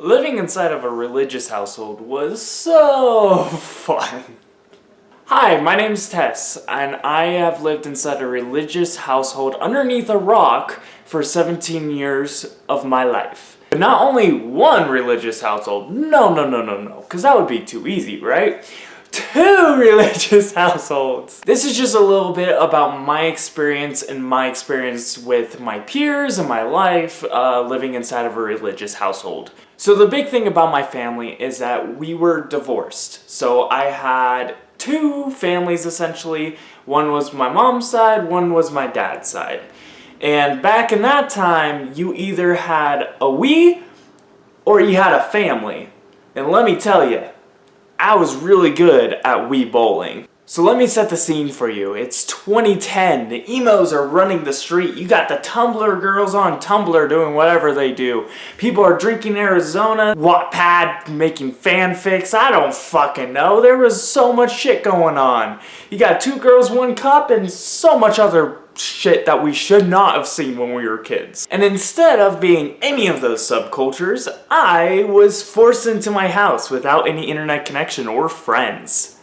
Living inside of a religious household was so fun. Hi, my name's Tess, and I have lived inside a religious household underneath a rock for 17 years of my life. But not only one religious household, no, because that would be too easy, right? 2 religious households. This is just a little bit about my experience and my experience with my peers and my life living inside of a religious household. So the big thing about my family is that we were divorced. So I had 2 families essentially. One was my mom's side, one was my dad's side. And back in that time, you either had a we or you had a family. And let me tell you, I was really good at Wii bowling. So let me set the scene for you. It's 2010, the emos are running the street. You got the Tumblr girls on Tumblr doing whatever they do. People are drinking Arizona, Wattpad making fanfics, I don't fucking know. There was so much shit going on. You got 2 girls, 1 cup, and so much other shit that we should not have seen when we were kids. And instead of being any of those subcultures, I was forced into my house without any internet connection or friends.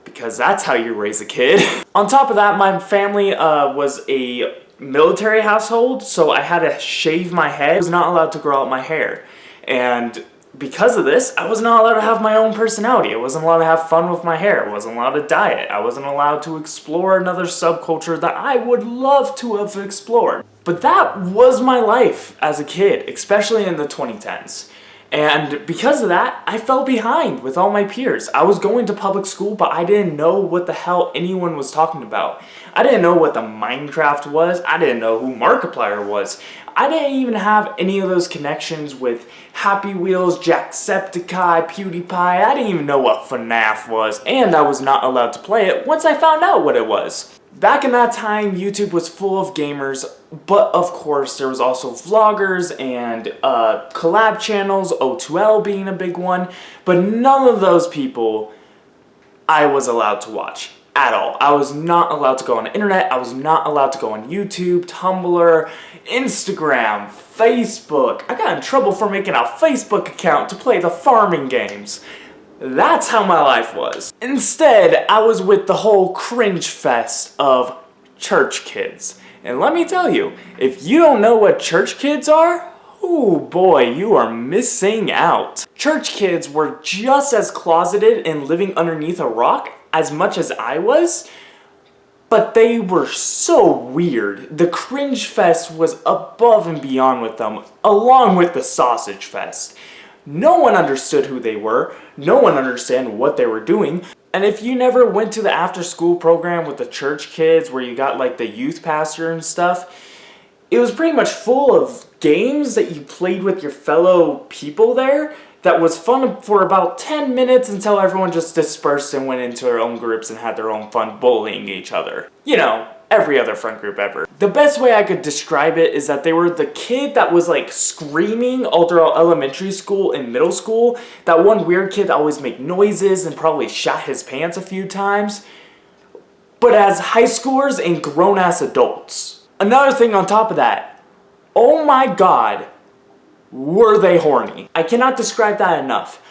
Because that's how you raise a kid. On top of that, my family was a military household, so I had to shave my head. I was not allowed to grow out my hair. And because of this, I was not allowed to have my own personality. I wasn't allowed to have fun with my hair. I wasn't allowed to diet. I wasn't allowed to explore another subculture that I would love to have explored. But that was my life as a kid, especially in the 2010s. And because of that, I fell behind with all my peers. I was going to public school, but I didn't know what the hell anyone was talking about. I didn't know what the Minecraft was. I didn't know who Markiplier was. I didn't even have any of those connections with Happy Wheels, Jacksepticeye, PewDiePie. I didn't even know what FNAF was, and I was not allowed to play it once I found out what it was. Back in that time, YouTube was full of gamers, but of course there was also vloggers and collab channels, O2L being a big one, but none of those people I was allowed to watch at all. I was not allowed to go on the internet, I was not allowed to go on YouTube, Tumblr, Instagram, Facebook. I got in trouble for making a Facebook account to play the farming games. That's how my life was. Instead, I was with the whole cringe fest of church kids. And let me tell you, if you don't know what church kids are, oh boy, you are missing out. Church kids were just as closeted and living underneath a rock as much as I was, but they were so weird. The cringe fest was above and beyond with them, along with the sausage fest. No one understood who they were, no one understood what they were doing, and if you never went to the after school program with the church kids where you got like the youth pastor and stuff, it was pretty much full of games that you played with your fellow people there that was fun for about 10 minutes until everyone just dispersed and went into their own groups and had their own fun bullying each other. You know, every other friend group ever. The best way I could describe it is that they were the kid that was like screaming all throughout elementary school and middle school. That one weird kid that always made noises and probably shot his pants a few times. But as high schoolers and grown-ass adults. Another thing on top of that, oh my god, were they horny. I cannot describe that enough.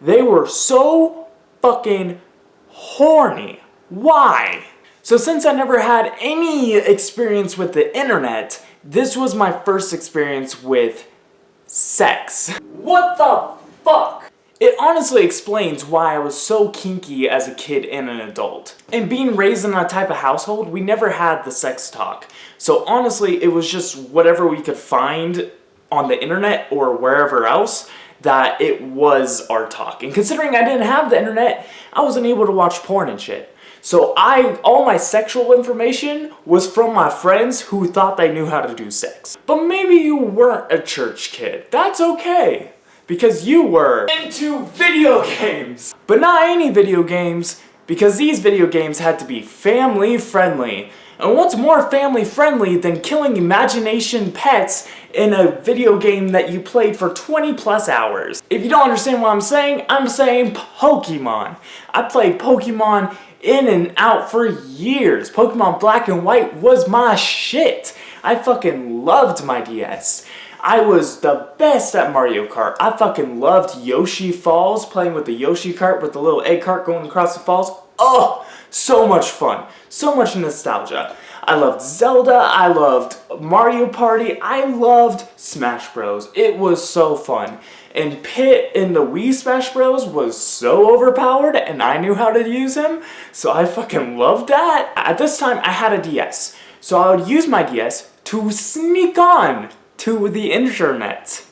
They were so fucking horny. Why? So since I never had any experience with the internet, this was my first experience with sex. What the fuck? It honestly explains why I was so kinky as a kid and an adult. And being raised in that type of household, we never had the sex talk. So honestly, it was just whatever we could find on the internet or wherever else that it was our talk. And considering I didn't have the internet, I wasn't able to watch porn and shit. So all my sexual information was from my friends who thought they knew how to do sex. But maybe you weren't a church kid. That's okay. Because you were into video games. But not any video games, because these video games had to be family friendly. And what's more family friendly than killing imagination pets in a video game that you played for 20 plus hours? If you don't understand what I'm saying Pokemon. I played Pokemon in and out for years. Pokemon Black and White was my shit. I fucking loved my DS. I was the best at Mario Kart. I fucking loved Yoshi Falls, playing with the Yoshi cart with the little egg cart going across the falls. Oh, so much fun. So much nostalgia. I loved Zelda, I loved Mario Party, I loved Smash Bros. It was so fun. And Pit in the Wii Smash Bros was so overpowered and I knew how to use him, so I fucking loved that. At this time, I had a DS, so I would use my DS to sneak on to the internet.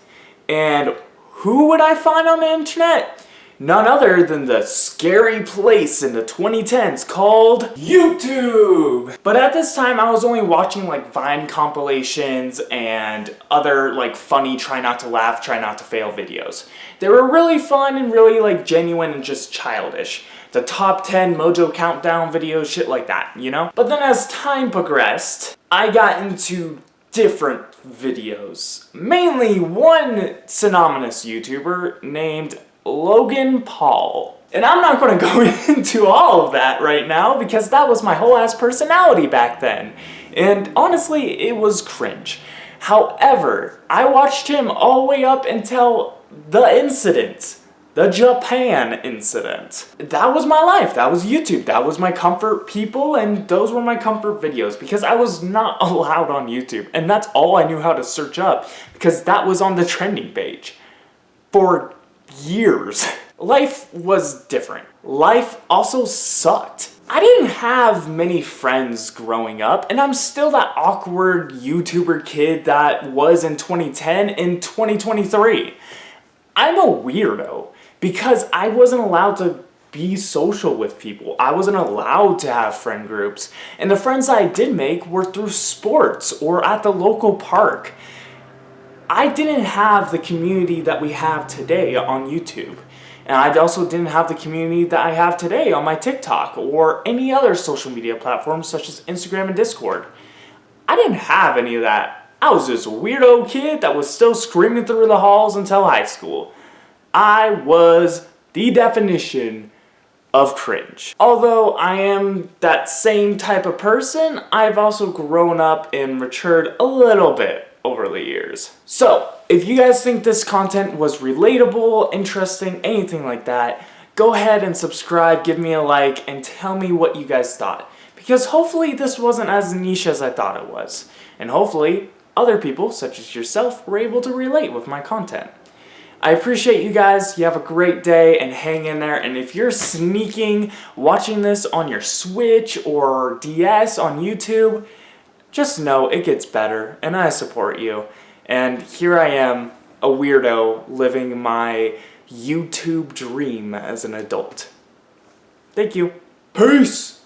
And who would I find on the internet? None other than the scary place in the 2010s called YouTube! But at this time, I was only watching like Vine compilations and other like funny try not to laugh, try not to fail videos. They were really fun and really like genuine and just childish. The top 10 Mojo Countdown videos, shit like that, you know? But then as time progressed, I got into different videos. Mainly one synonymous YouTuber named Logan Paul. And I'm not going to go into all of that right now because that was my whole ass personality back then. And honestly, it was cringe. However, I watched him all the way up until the incident. The Japan incident. That was my life. That was YouTube. That was my comfort people, and those were my comfort videos because I was not allowed on YouTube. And that's all I knew how to search up because that was on the trending page for years. Life was different. Life also sucked. I didn't have many friends growing up, and I'm still that awkward YouTuber kid that was in 2010 in 2023. I'm a weirdo because I wasn't allowed to be social with people. I wasn't allowed to have friend groups, and the friends I did make were through sports or at the local park. I didn't have the community that we have today on YouTube. And I also didn't have the community that I have today on my TikTok or any other social media platforms such as Instagram and Discord. I didn't have any of that. I was this weirdo kid that was still screaming through the halls until high school. I was the definition of cringe. Although I am that same type of person, I've also grown up and matured a little bit over the years. So, if you guys think this content was relatable, interesting, anything like that, go ahead and subscribe, give me a like, and tell me what you guys thought. Because hopefully this wasn't as niche as I thought it was. And hopefully other people, such as yourself, were able to relate with my content. I appreciate you guys. You have a great day and hang in there. And if you're sneaking, watching this on your Switch or DS on YouTube, just know it gets better and I support you. And here I am, a weirdo, living my YouTube dream as an adult. Thank you. Peace!